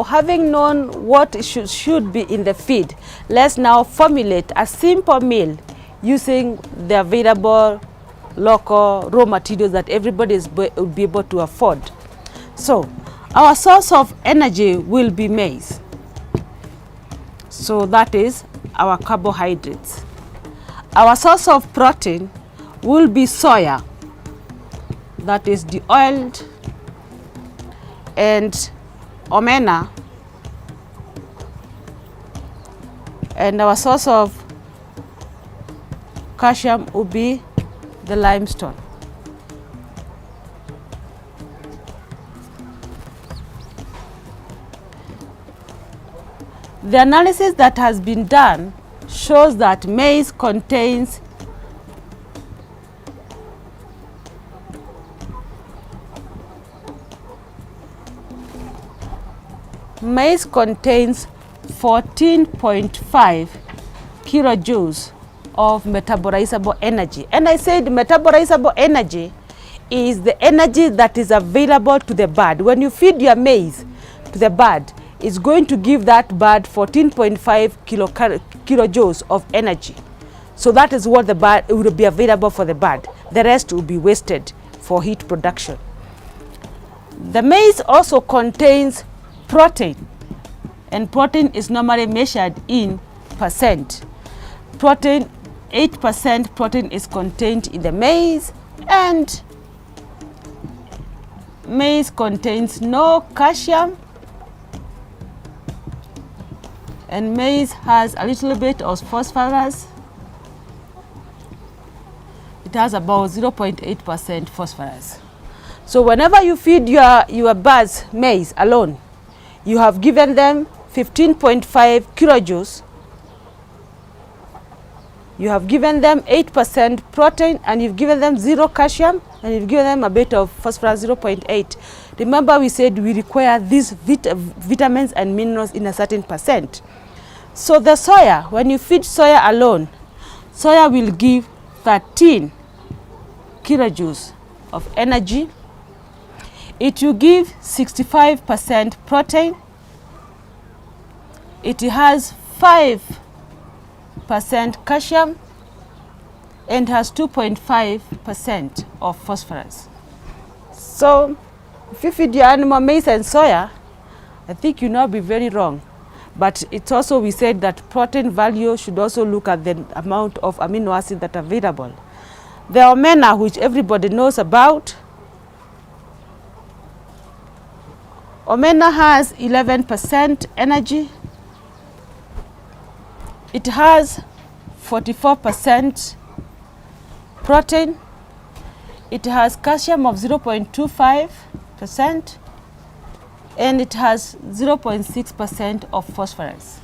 having known what should be in the feed, let's now formulate a simple meal using the available local raw materials that everybody will be able to afford. So our source of energy will be maize. So that is our carbohydrates. Our source of protein will be soya, that is detaliled, and omena, and our source of calcium will be the limestone. The analysis that has been done shows that maize contains Maize contains 14.5 kilojoules of metabolizable energy. And I said metabolizable energy is the energy that is available to the bird. When you feed your maize to the bird, it's going to give that bird 14.5 kilojoules of energy. So that is what the bird will be available for the bird. The rest will be wasted for heat production. The maize also contains protein, and protein is normally measured in percent. Protein, 8% protein is contained in the maize, and maize contains no calcium, and maize has a little bit of phosphorus. It has about 0.8% phosphorus. So whenever you feed your birds maize alone, you have given them 15.5 kilojoules. You have given them 8% protein, and you've given them 0 calcium, and you've given them a bit of phosphorus, 0.8. Remember, we said we require these vitamins and minerals in a certain percent. So the soya, when you feed soya alone, soya will give 13 kilojoules of energy. It will give 65% protein. It has 5% calcium and has 2.5% of phosphorus. So if you feed your animal maize and soya, I think you'll not be very wrong. But it's also, we said that protein value should also look at the amount of amino acids that are available. The omena, which everybody knows about, omena has 11% energy. It has 44% protein. It has calcium of 0.25%, and it has 0.6% of phosphorus.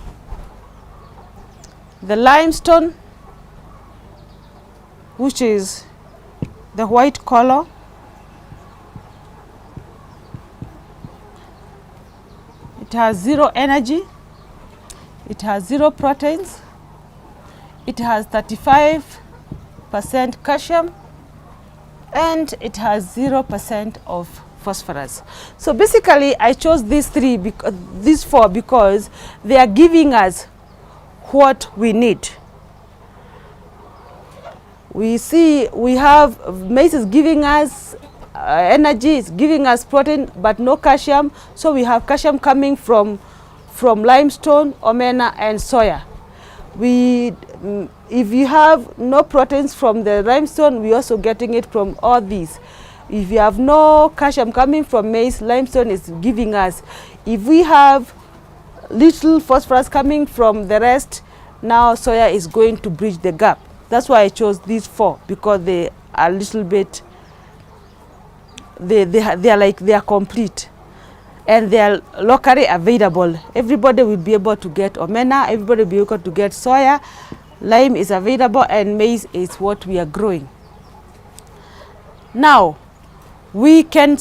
The limestone, which is the white color, it has 0 energy, it has 0 proteins, it has 35% calcium, and it has 0% of phosphorus. So basically I chose these four because they are giving us what we need. We see we have maize is giving us energy, it's giving us protein, but no calcium. So we have calcium coming from limestone, omena, and soya. If you have no proteins from the limestone, we're also getting it from all these. If you have no calcium coming from maize, limestone is giving us. If we have little phosphorus coming from the rest, now soya is going to bridge the gap. That's why I chose these four, because they are a little bit, they are complete, and they are locally available. Everybody will be able to get omena, everybody will be able to get soya, lime is available, and maize is what we are growing. Now, we can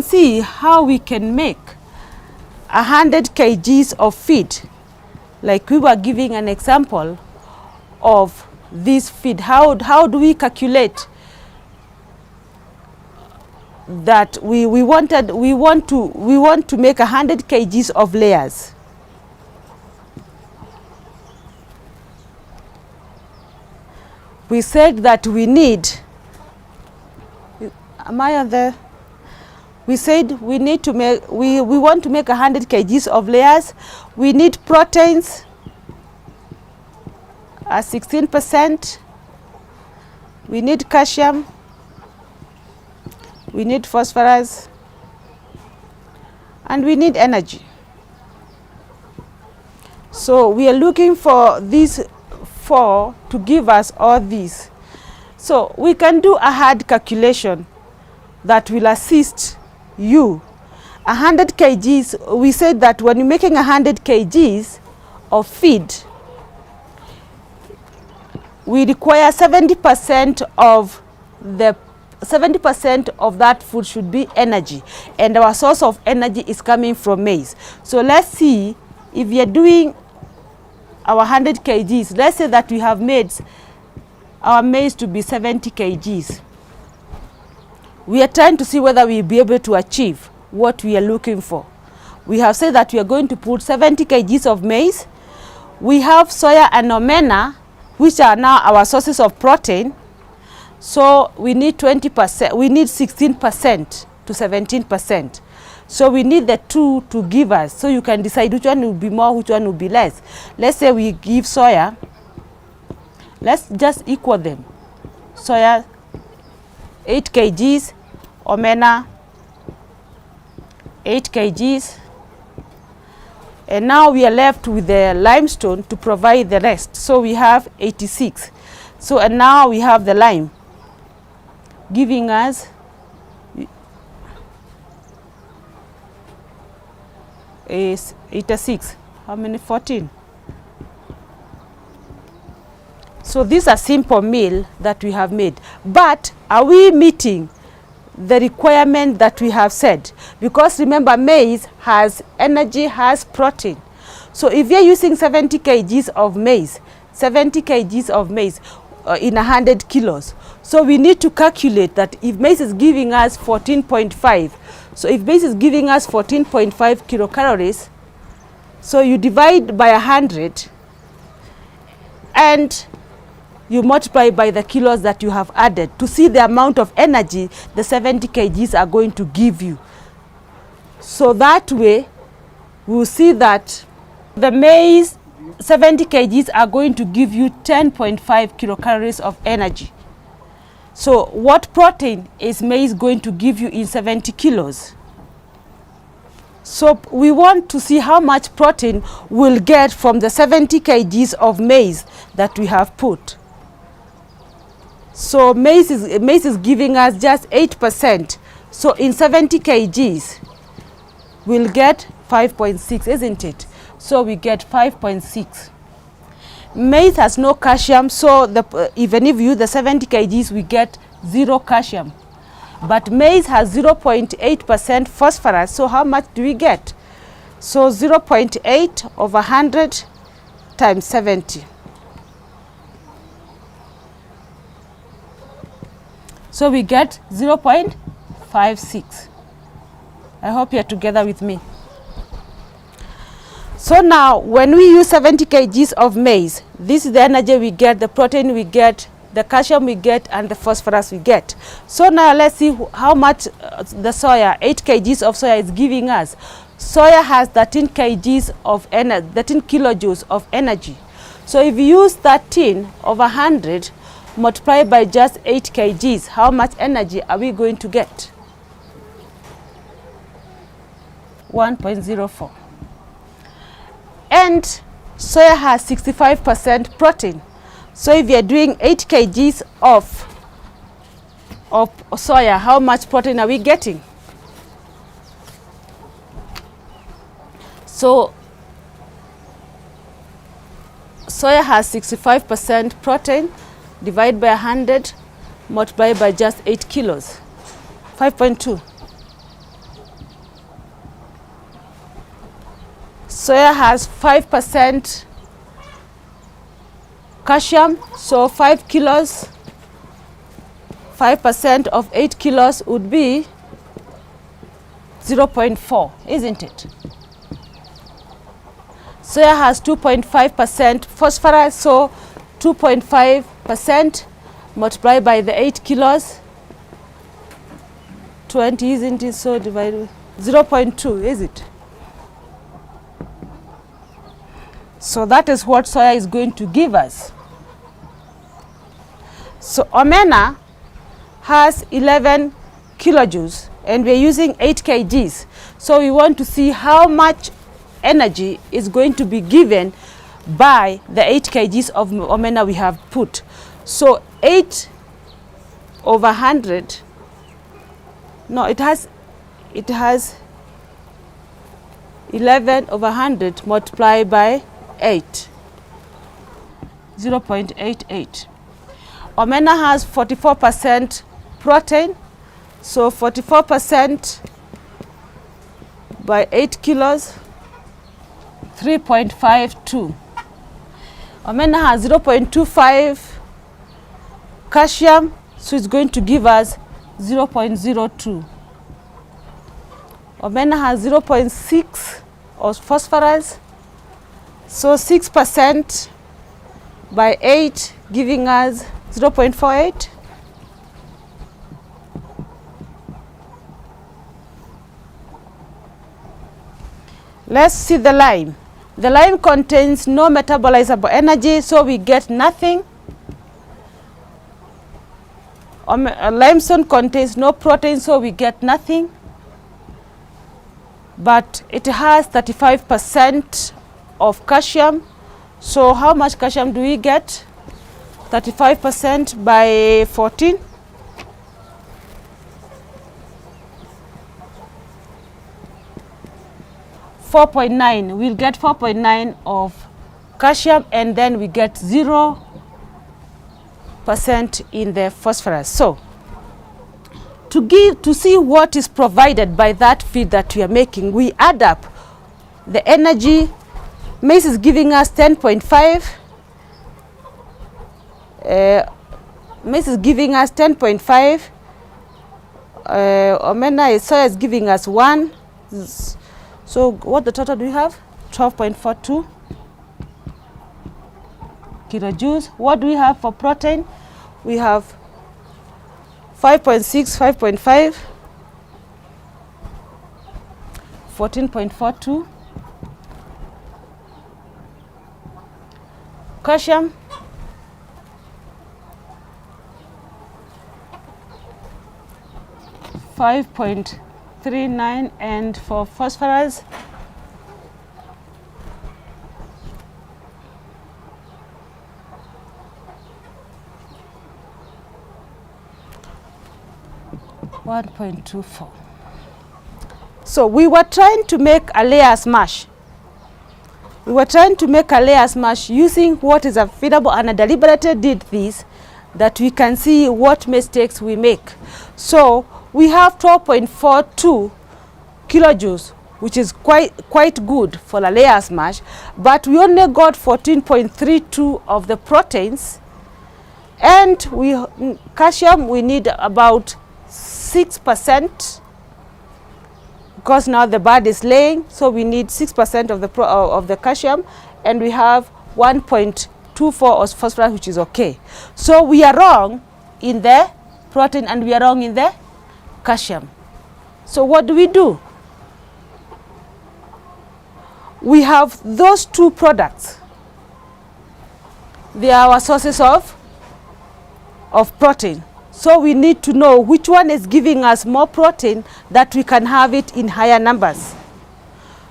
see how we can make 100 kgs of feed. Like we were giving an example of this feed. How do we calculate that we want to make 100 kgs of layers. We said that we need, we said we need to make, we want to make 100 kgs of layers. We need proteins 16%. We need calcium. We need phosphorus. And we need energy. So we are looking for these 4 to give us all these. So we can do a hard calculation that will assist you. 100 kgs, we said that when you're making 100 kgs of feed, we require 70% of the 70% of that food should be energy, and our source of energy is coming from maize. So let's see, if we are doing our 100 kgs, let's say that we have made our maize to be 70 kgs. We are trying to see whether we'll be able to achieve what we are looking for. We have said that we are going to put 70 kgs of maize. We have soya and omena, which are now our sources of protein. So we need 20%, we need 16% to 17%. So we need the 2 to give us, so you can decide which one will be more, which one will be less. Let's say we give soya, let's just equal them. Soya 8 kgs, omena 8 kgs, and now we are left with the limestone to provide the rest. So we have 86. So and now we have the lime giving us is 86. How many? 14. So these are simple meal that we have made, but are we meeting the requirement that we have said? Because remember, maize has energy, has protein. So if you're using 70 kgs of maize, 70 kgs of maize in 100 kilos, so we need to calculate that if maize is giving us 14.5, so if maize is giving us 14.5 kilocalories, so you divide by 100 and you multiply by the kilos that you have added to see the amount of energy the 70 kgs are going to give you. So that way we'll see that the maize 70 kgs are going to give you 10.5 kilocalories of energy. So what protein is maize going to give you in 70 kilos? So we want to see how much protein we'll get from the 70 kgs of maize that we have put. So maize is giving us just 8%. So in 70 kgs, we'll get 5.6, isn't it? So we get 5.6. Maize has no calcium, so even if you use the 70 kgs, we get 0 calcium. But maize has 0.8% phosphorus, so how much do we get? So 0.8 over 100 times 70. So we get 0.56. I hope you're together with me. So now, when we use 70 kgs of maize, this is the energy we get, the protein we get, the calcium we get, and the phosphorus we get. So now let's see how much the soya, 8 kgs of soya is giving us. Soya has 13 kgs of energy, 13 kilojoules of energy. So if you use 13 over 100, multiply by just 8 kgs, how much energy are we going to get? 1.04. And soya has 65% protein. So if you're doing 8 kgs of soya, how much protein are we getting? So soya has 65% protein, divide by 100, multiply by just 8 kilos, 5.2. Soya has 5% calcium, so 5 kilos, 5% of 8 kilos would be 0.4, isn't it? Soya has 2.5% phosphorus, so 2.5% multiplied by the 8 kilos, 20, isn't it? So divided 0.2, is it? So that is what soya is going to give us. So omena has 11 kilojoules and we're using 8 kgs. So we want to see how much energy is going to be given by the 8 kgs of omena we have put. So 8 over 100, no, it has 11 over 100 multiplied by 8, 0.88. Omena has 44% protein, so 44% by 8 kilos, 3.52. Omena has 0.25 calcium, so it's going to give us 0.02. Omena has 0.6 of phosphorus, so 6% by 8 giving us 0.48. Let's see the lime. The lime contains no metabolizable energy, so we get nothing. Limestone contains no protein, so we get nothing. But it has 35% of calcium. So how much calcium do we get? 35% by 14. 4.9. We'll get 4.9 of calcium, and then we get 0% in the phosphorus. So to see what is provided by that feed that we are making, we add up the energy. Maize is giving us 10.5. Maize is giving us 10.5. Soya is giving us 1. So what the total do we have? 12.42 kilojoules. What do we have for protein? We have 5.6, 5.5, 14.42. Calcium, 5.39, and for phosphorus, 1.24. So we were trying to make a layers mash. We were trying to make a layers mash using what is available, and I deliberately did this that we can see what mistakes we make. So we have 12.42 kilojoules, which is quite good for a layers mash, but we only got 14.32 of the proteins, and calcium we need about 6%, because now the bird is laying, so we need 6% of the calcium, and we have 1.24 of phosphorus, which is okay. So we are wrong in the protein and we are wrong in the calcium. So what do? We have those two products. They are our sources of protein. So we need to know which one is giving us more protein, that we can have it in higher numbers.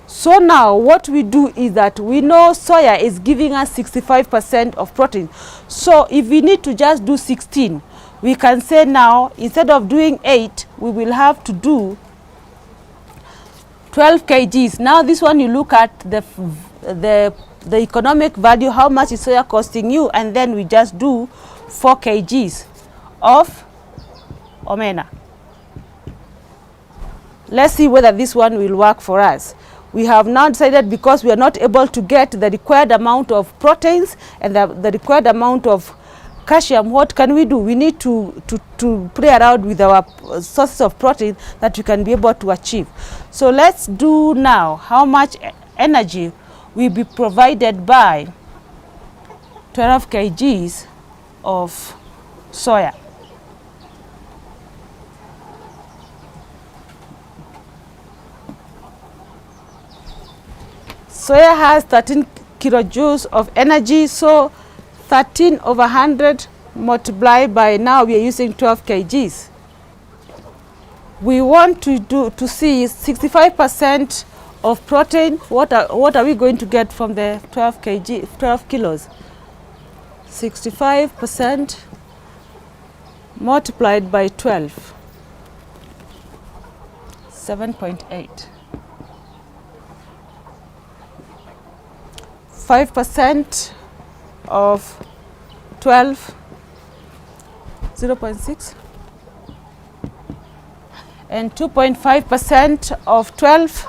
So now what we do is that we know soya is giving us 65% of protein. So if we need to just do 16, we can say now instead of doing 8, we will have to do 12 kgs. Now this one, you look at the economic value, how much is soya costing you, and then we just do 4 kgs of omena. Let's see whether this one will work for us. We have now decided, because we are not able to get the required amount of proteins and the required amount of calcium, what can we do? We need to play around with our sources of protein that we can be able to achieve. So let's do now how much energy will be provided by 12 kgs of soya. Soya has 13 kilojoules of energy, so 13 over 100 multiplied by, now we are using 12 kgs. We want to see 65% of protein. What are we going to get from the 12 kilos? 65% multiplied by 12, 7.8. 5% of 12, 0.6, and 2.5% of 12,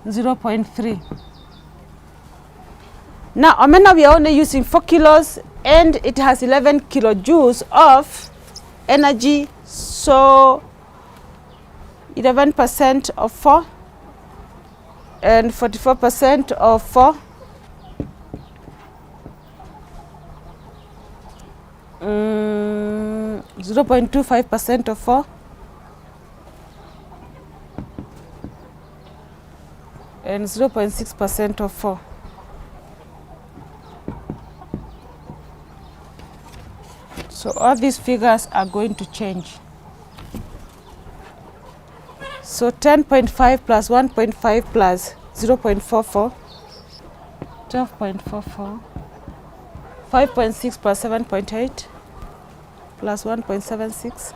0.3. Now omena we are only using 4 kilos and it has 11 kilojoules of energy, so 11% of 4 and 44% of 4, 0.25% of 4 and 0.6% of 4. So all these figures are going to change. So 10.5 plus 1.5 plus 0.44, 12.44, 5.6 plus 7.8 plus 1.76,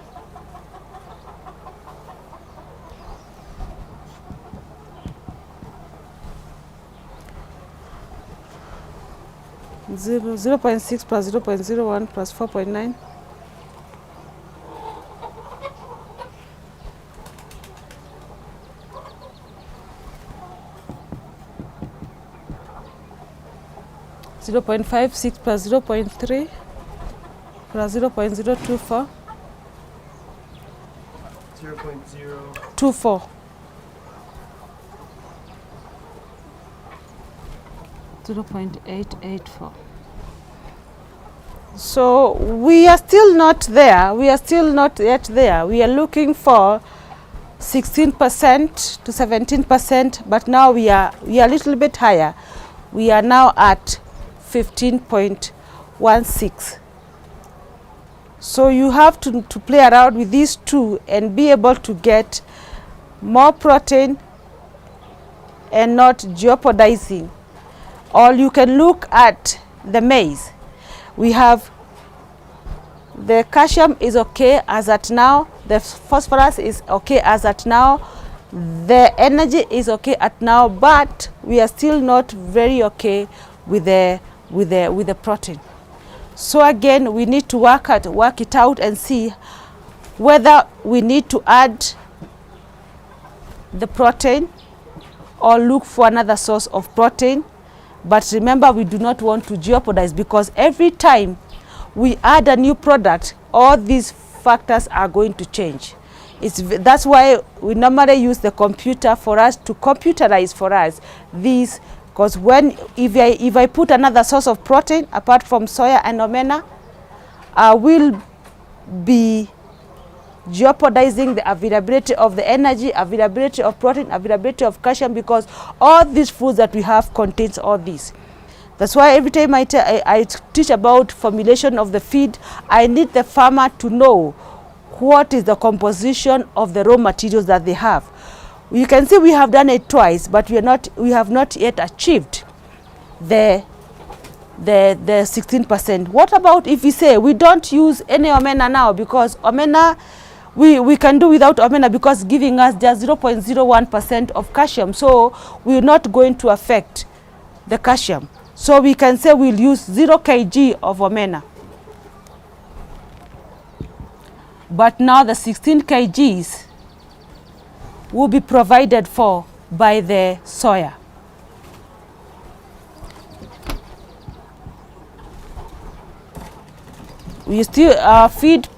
0.6 plus 0.01 plus 4.9, 0.56 plus 0.3 plus 0.024, 0.024, 0.884. So we are still not there. We are still not yet there. We are looking for 16% to 17%, but now we are a little bit higher. We are now at 15.16. So you have to play around with these two and be able to get more protein and not jeopardizing. Or you can look at the maize. We have the calcium is okay as at now, the phosphorus is okay as at now, the energy is okay at now, but we are still not very okay with the protein. So again, we need to work it out and see whether we need to add the protein or look for another source of protein. But remember, we do not want to jeopardize, because every time we add a new product, all these factors are going to change. That's why we normally use the computer for us to computerize for us these, because if I put another source of protein apart from soya and omena, I will be jeopardizing the availability of the energy, availability of protein, availability of calcium, because all these foods that we have contains all these. That's why every time I teach about formulation of the feed, I need the farmer to know what is the composition of the raw materials that they have. You can see we have done it twice, but we have not yet achieved the 16%. What about if we say we don't use any omena now, because omena we can do without omena, because giving us just 0.01% of calcium, so we're not going to affect the calcium. So we can say we'll use 0 kg of omena. But now the 16 kgs will be provided for by the soya. We still feed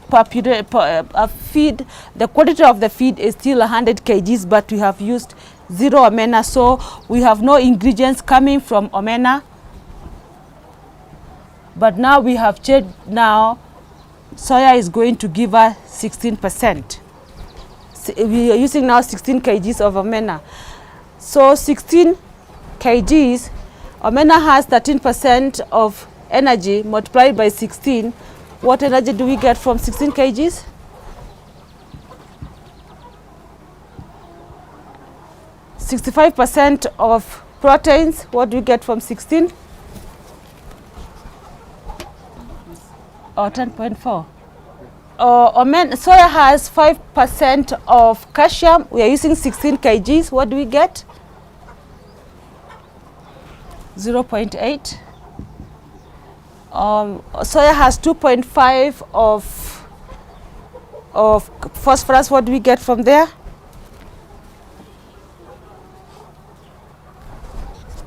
feed, the quantity of the feed is still 100 kgs, but we have used 0 omena, so we have no ingredients coming from omena. But now we have changed. Now soya is going to give us 16%. We are using now 16 kgs of omena. So 16 kgs, omena has 13% of energy multiplied by 16. What energy do we get from 16 kgs? %65 of proteins. What do we get from 16? Or 10.4. Soya has 5% of calcium. We are using 16 kgs. What do we get? 0.8. Soya has 2.5 of phosphorus. What do we get from there?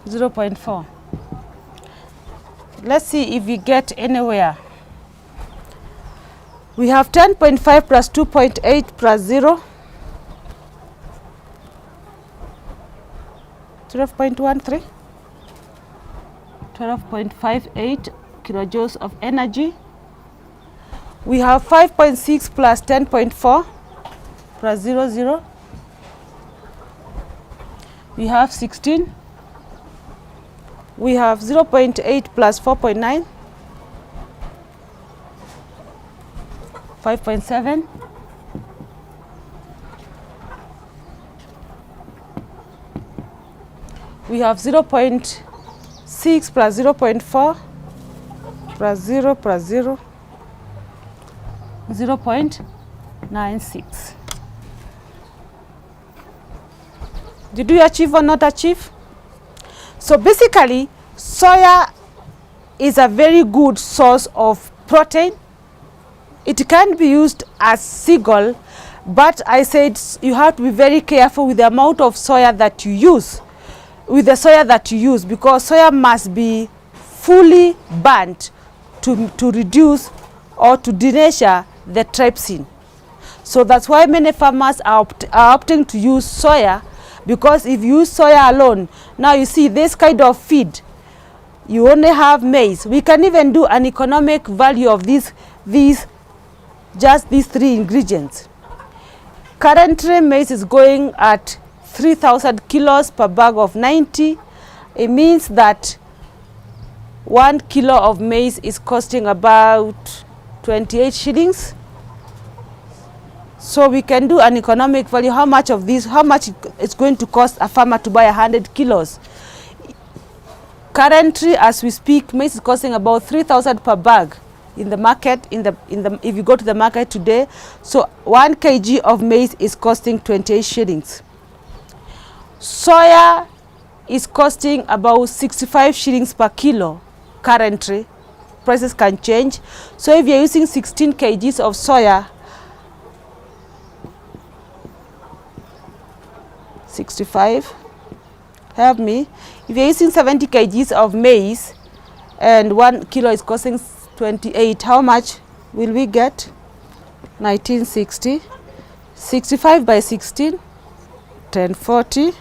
0.4. Let's see if we get anywhere. We have 10.5 plus 2.8 plus 0. 12.13. 12.58 kilojoules of energy. We have 5.6 plus 10.4 plus 0, 0. We have 16. We have 0.8 plus 4.9. 5.7. We have 0.6 plus 0.4 plus 0 plus 0, 0.96. Did we achieve or not achieve? So basically, soya is a very good source of protein. It can be used as seagull, but I said you have to be very careful with the amount of soya that you use, because soya must be fully burnt to reduce or to denature the trypsin. So that's why many farmers are opting to use soya, because if you use soya alone, now you see this kind of feed, you only have maize. We can even do an economic value of just these 3 ingredients. Currently, maize is going at 3,000 kilos per bag of 90. It means that 1 kilo of maize is costing about 28 shillings. So we can do an economic value. How much it's going to cost a farmer to buy 100 kilos? Currently, as we speak, maize is costing about 3,000 per bag in the market. If you go to the market today, so 1 kg of maize is costing 28 shillings. Soya is costing about 65 shillings per kilo. Currently, prices can change. So if you're using 16 kgs of soya, 65, help me, if you're using 70 kgs of maize and 1 kilo is costing 28, how much will we get? 1960, 65 by 16, 1040.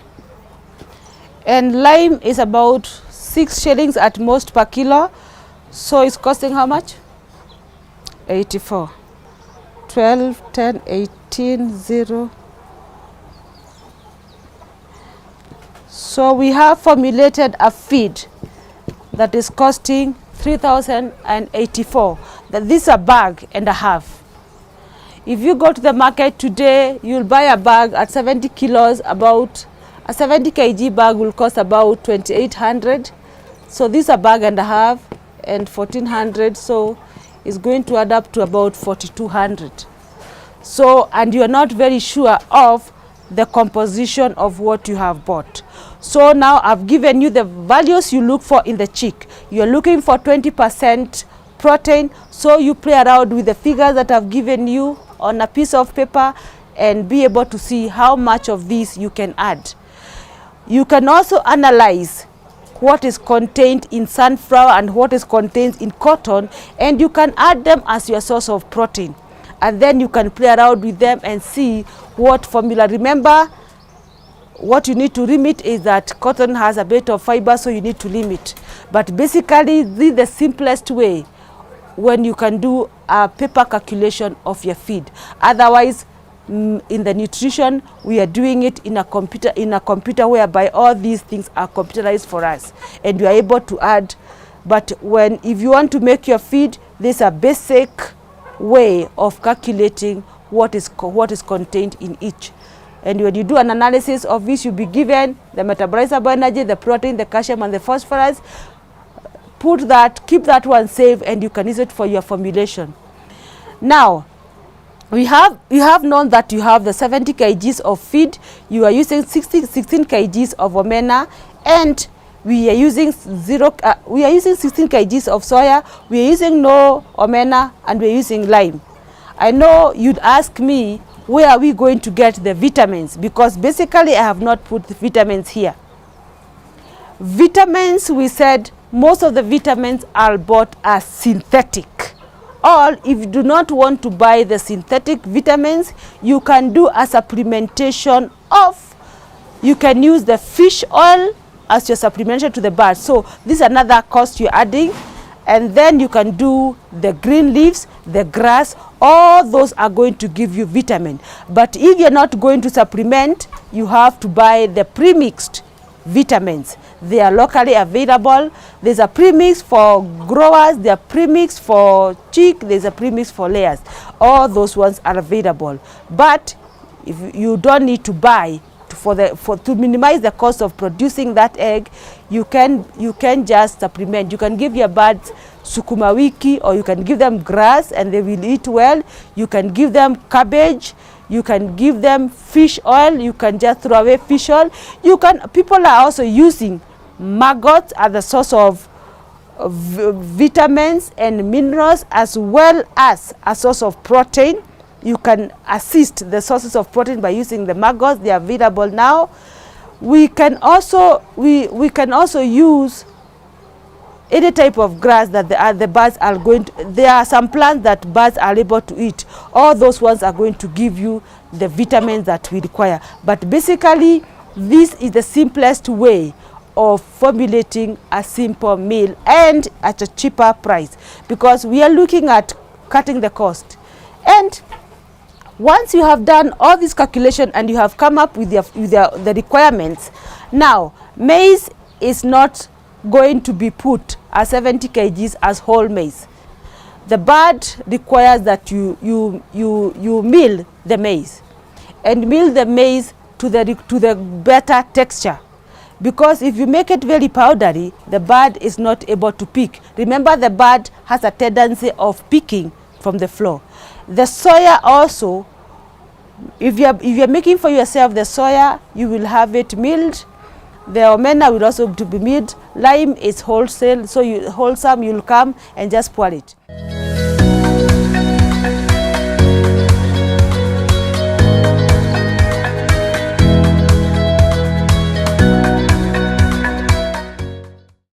And lime is about 6 shillings at most per kilo. So it's costing how much? 84. 12, 10, 18, 0. So we have formulated a feed that is costing 3,084. That this is a bag and a half. If you go to the market today, you'll buy a bag at 70 kilos. About a 70 kg bag will cost about 2,800. So this is a bag and a half and 1,400. So it's going to add up to about 4,200. So, and you're not very sure of the composition of what you have bought. So now I've given you the values you look for in the chick. You're looking for 20% protein. So you play around with the figures that I've given you on a piece of paper and be able to see how much of this you can add. You can also analyze what is contained in sunflower and what is contained in cotton, and you can add them as your source of protein, and then you can play around with them and see what formula. Remember, what you need to limit is that cotton has a bit of fiber, so you need to limit. But basically, this is the simplest way when you can do a paper calculation of your feed. Otherwise, in the nutrition, we are doing it in a computer whereby all these things are computerized for us, and you are able to add. But if you want to make your feed, there's a basic way of calculating what is contained in each. And when you do an analysis of this, you'll be given the metabolizable energy, the protein, the calcium, and the phosphorus. Keep that one safe, and you can use it for your formulation. Now, you have known that you have the 70 kgs of feed. You are using 16 kgs of omena, and we are using 16 kgs of soya. We are using no omena, and we are using lime. I know you'd ask me, where are we going to get the vitamins? Because basically I have not put the vitamins here. Vitamins, we said most of the vitamins are bought as synthetic. Or if you do not want to buy the synthetic vitamins, you can do a supplementation of, you can use the fish oil as your supplementation to the bird. So this is another cost you're adding. And then you can do the green leaves, the grass, all those are going to give you vitamin. But if you're not going to supplement, you have to buy the premixed vitamins. They are locally available. There's a premix for growers, there are premix for chick, there's a premix for layers. All those ones are available. But if you don't need to buy, to minimize the cost of producing that egg, you can just supplement. You can give your birds sukuma wiki, or you can give them grass and they will eat well. You can give them cabbage, you can give them fish oil, you can just throw away fish oil. People are also using maggots as a source of vitamins and minerals, as well as a source of protein. You can assist the sources of protein by using the maggots. They are available now. We can also use any type of grass that the birds are going to. There are some plants that birds are able to eat. All those ones are going to give you the vitamins that we require. But basically, this is the simplest way of formulating a simple meal, and at a cheaper price, because we are looking at cutting the cost. And once you have done all this calculation and you have come up with the requirements, now maize is not going to be put as 70 kgs as whole maize. The bird requires that you mill the maize, and mill the maize to the better texture. Because if you make it very powdery, the bird is not able to pick. Remember, the bird has a tendency of picking from the floor. The soya also, if you're making for yourself the soya, you will have it milled. The omena will also to be milled. Lime is wholesale, so wholesome, you'll come and just pour it.